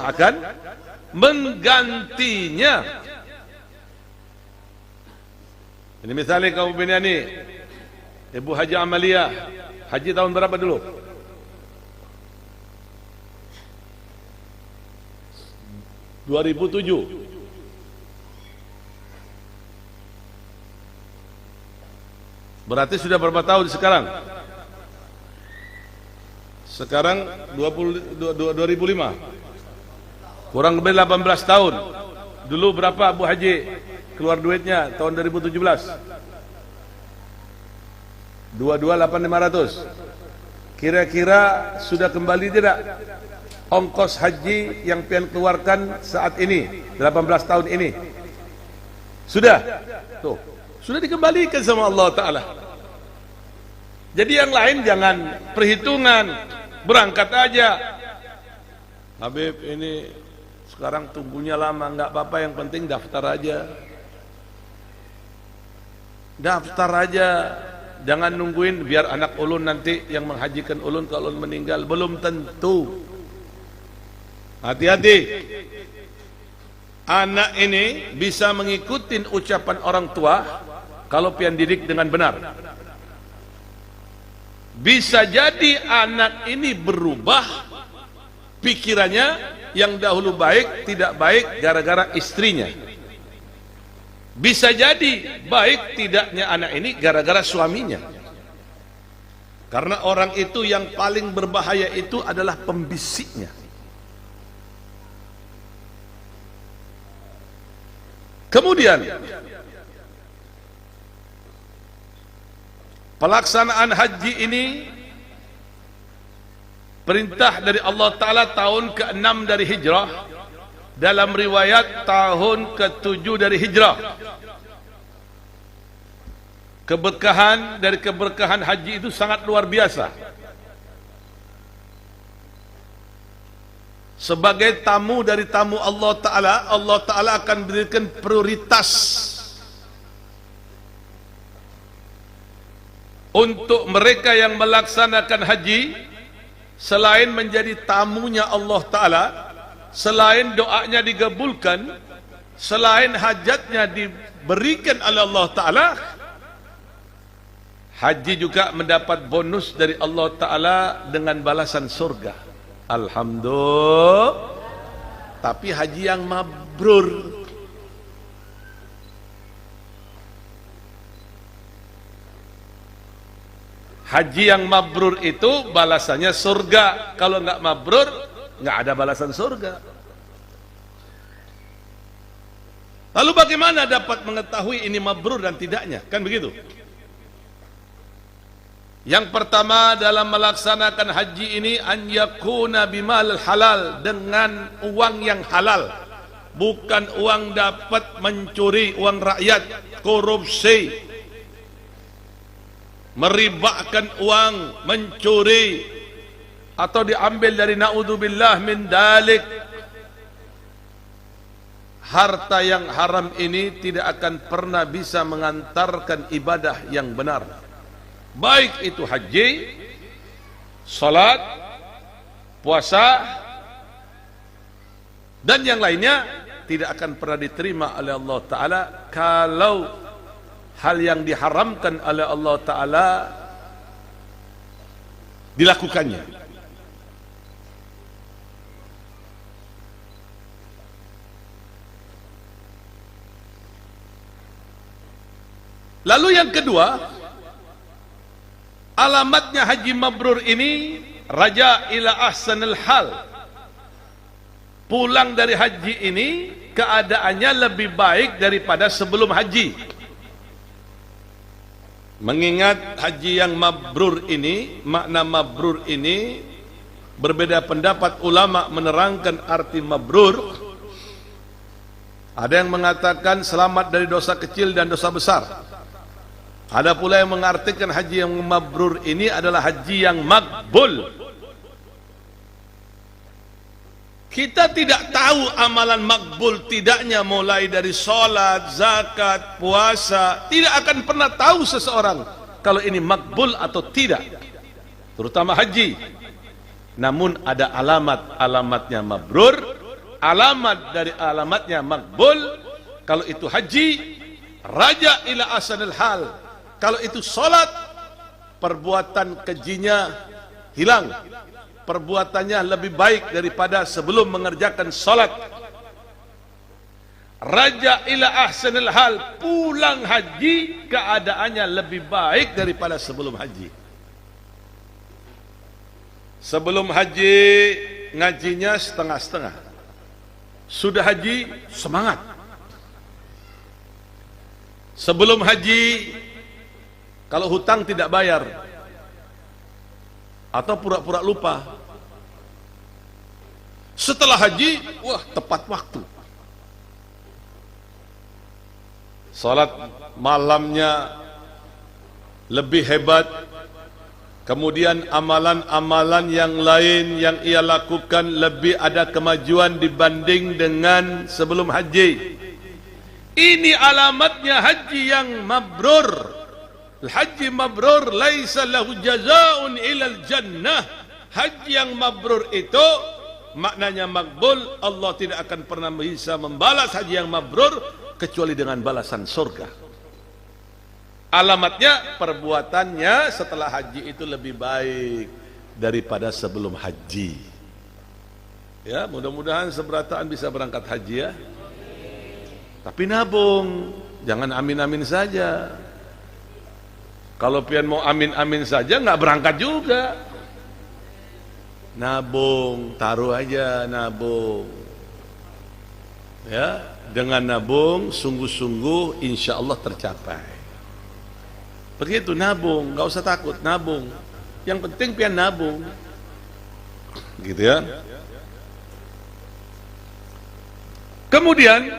akan menggantinya. Ini misalnya kamu ini Ibu Haji Amalia, haji tahun berapa dulu? 2007. Berarti sudah berapa tahun sekarang? Sekarang 2005. Kurang lebih 18 tahun. Dulu berapa Bu Haji keluar duitnya tahun 2017? 22.800. Kira-kira sudah kembali tidak ongkos haji yang pian keluarkan saat ini 18 tahun ini? Sudah? Tuh, sudah dikembalikan sama Allah Ta'ala. Jadi yang lain jangan perhitungan, berangkat aja. Habib ini sekarang tunggunya lama, enggak apa-apa, yang penting daftar aja. Daftar aja. Jangan nungguin biar anak ulun nanti yang menghajikan ulun kalau ulun meninggal. Belum tentu. Hati-hati. Anak ini bisa mengikuti ucapan orang tua kalau pian didik dengan benar. Bisa jadi anak ini berubah pikirannya yang dahulu baik tidak baik gara-gara istrinya. Bisa jadi baik tidaknya anak ini gara-gara suaminya. Karena orang itu yang paling berbahaya itu adalah pembisiknya. Kemudian pelaksanaan haji ini perintah dari Allah Ta'ala tahun ke-6 dari hijrah, dalam riwayat tahun ke-7 dari hijrah. Keberkahan dari keberkahan haji itu sangat luar biasa. Sebagai tamu dari tamu Allah Ta'ala, Allah Ta'ala akan berikan prioritas untuk mereka yang melaksanakan haji. Selain menjadi tamunya Allah Ta'ala, selain doanya digabulkan, selain hajatnya diberikan oleh Allah Ta'ala, haji juga mendapat bonus dari Allah Ta'ala dengan balasan surga. Alhamdulillah. Tapi haji yang mabrur, haji yang mabrur itu balasannya surga. Kalau enggak mabrur, enggak ada balasan surga. Lalu bagaimana dapat mengetahui ini mabrur dan tidaknya? Kan begitu. Yang pertama dalam melaksanakan haji ini, an yakuna bimal halal, dengan uang yang halal. Bukan uang dapat mencuri uang rakyat, korupsi, meribakan uang, mencuri, atau diambil dari naudzubillah min dalik. Harta yang haram ini tidak akan pernah bisa mengantarkan ibadah yang benar. Baik itu haji, salat, puasa, dan yang lainnya tidak akan pernah diterima oleh Allah Ta'ala kalau hal yang diharamkan oleh Allah Ta'ala dilakukannya. Lalu yang kedua, alamatnya haji mabrur ini, raja ila ahsanil hal. Pulang dari haji ini keadaannya lebih baik daripada sebelum haji. Mengingat haji yang mabrur ini, makna mabrur ini berbeda pendapat ulama menerangkan arti mabrur. Ada yang mengatakan selamat dari dosa kecil dan dosa besar. Ada pula yang mengartikan haji yang mabrur ini adalah haji yang makbul. Kita tidak tahu amalan makbul tidaknya, mulai dari sholat, zakat, puasa. Tidak akan pernah tahu seseorang kalau ini makbul atau tidak, terutama haji. Namun ada alamat-alamatnya mabrur, alamat dari alamatnya makbul. Kalau itu haji, raja ila asanil hal. Kalau itu salat, perbuatan kejinya hilang, perbuatannya lebih baik daripada sebelum mengerjakan salat. Raja ila ahsanil hal, pulang haji keadaannya lebih baik daripada sebelum haji. Sebelum haji ngajinya setengah-setengah, sudah haji semangat. Sebelum haji kalau hutang tidak bayar atau pura-pura lupa, setelah haji wah tepat waktu. Salat malamnya lebih hebat. Kemudian amalan-amalan yang lain yang ia lakukan lebih ada kemajuan dibanding dengan sebelum haji. Ini alamatnya haji yang mabrur. Haji mabrur laisa lahu jazaa'un ilal jannah. Haji yang mabrur itu maknanya makbul. Allah tidak akan pernah bisa membalas haji yang mabrur kecuali dengan balasan surga. Alamatnya perbuatannya setelah haji itu lebih baik daripada sebelum haji. Ya, mudah-mudahan seberataan bisa berangkat haji ya. Tapi nabung, jangan amin-amin saja. Kalau pian mau amin-amin saja nggak berangkat juga. Nabung, taruh aja nabung. Ya. Dengan nabung sungguh-sungguh insya Allah tercapai. Begitu nabung, nggak usah takut nabung. Yang penting pian nabung, gitu ya. Kemudian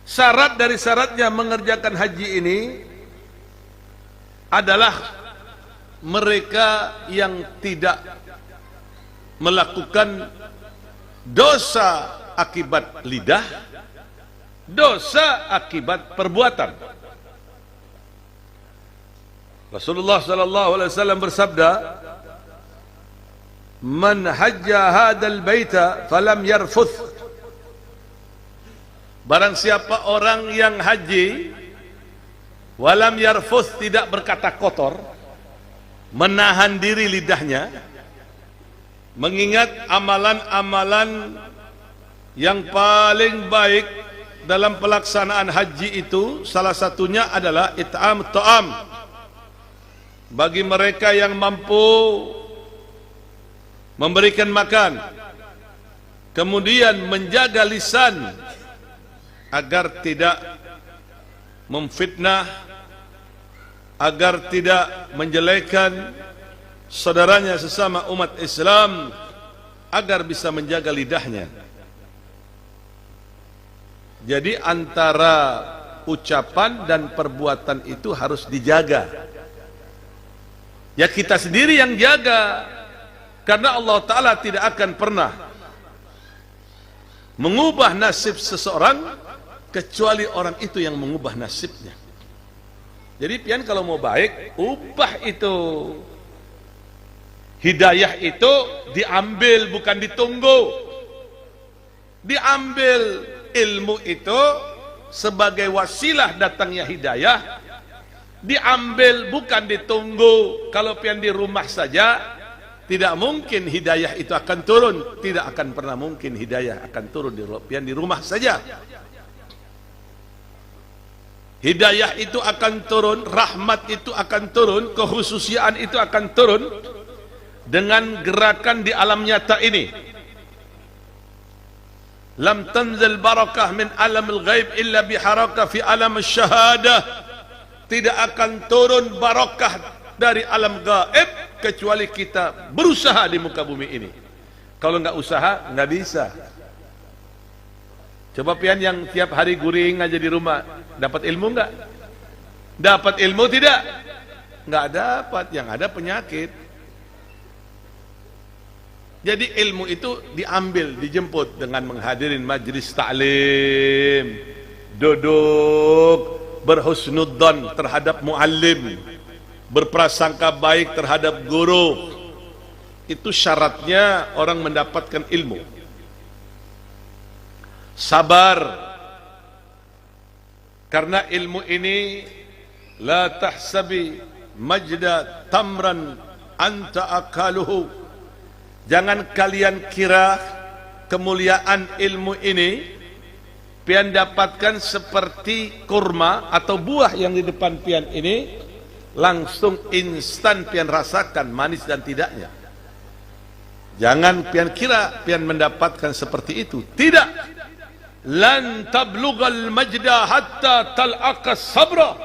syarat dari syaratnya mengerjakan haji ini adalah mereka yang tidak melakukan dosa akibat lidah, dosa akibat perbuatan. Rasulullah sallallahu alaihi wasallam bersabda, "Man hajja hadzal baita falam yarfuth." Barang siapa orang yang haji walam yarfuth, tidak berkata kotor, menahan diri lidahnya, mengingat amalan-amalan yang paling baik dalam pelaksanaan haji itu salah satunya adalah it'am ta'am. Bagi mereka yang mampu memberikan makan, kemudian menjaga lisan agar tidak memfitnah, agar tidak menjelekan saudaranya sesama umat Islam, agar bisa menjaga lidahnya. Jadi antara ucapan dan perbuatan itu harus dijaga. Ya kita sendiri yang jaga, karena Allah Ta'ala tidak akan pernah mengubah nasib seseorang kecuali orang itu yang mengubah nasibnya. Jadi pian kalau mau baik, ubah itu. Hidayah itu diambil, bukan ditunggu. Diambil ilmu itu sebagai wasilah datangnya hidayah. Diambil, bukan ditunggu. Kalau pian di rumah saja, tidak mungkin hidayah itu akan turun. Tidak akan pernah mungkin hidayah akan turun pian di rumah saja. Hidayah itu akan turun, rahmat itu akan turun, kehususiaan itu akan turun dengan gerakan di alam nyata ini. Lam tanzil barakah min alamil ghaib illa biharakah fi alam syahadah. Tidak akan turun barakah dari alam gaib kecuali kita berusaha di muka bumi ini. Kalau nggak usaha nggak bisa. Coba pian yang tiap hari guring aja di rumah, dapat ilmu nggak? Dapat ilmu tidak? Nggak dapat, yang ada penyakit. Jadi ilmu itu diambil, dijemput dengan menghadirin majlis ta'lim, duduk berhusnudzon terhadap muallim, berprasangka baik terhadap guru, itu syaratnya orang mendapatkan ilmu. Sabar, karena ilmu ini la tahsabi majda tamran anta akaluhu. Jangan kalian kira kemuliaan ilmu ini pian dapatkan seperti kurma atau buah yang di depan pian ini langsung instan pian rasakan manis dan tidaknya. Jangan pian kira pian mendapatkan seperti itu. Tidak. Lan tablughal majda hatta tal'aqas sabra.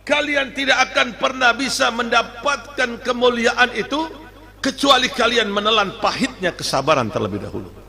Kalian tidak akan pernah bisa mendapatkan kemuliaan itu kecuali kalian menelan pahitnya kesabaran terlebih dahulu.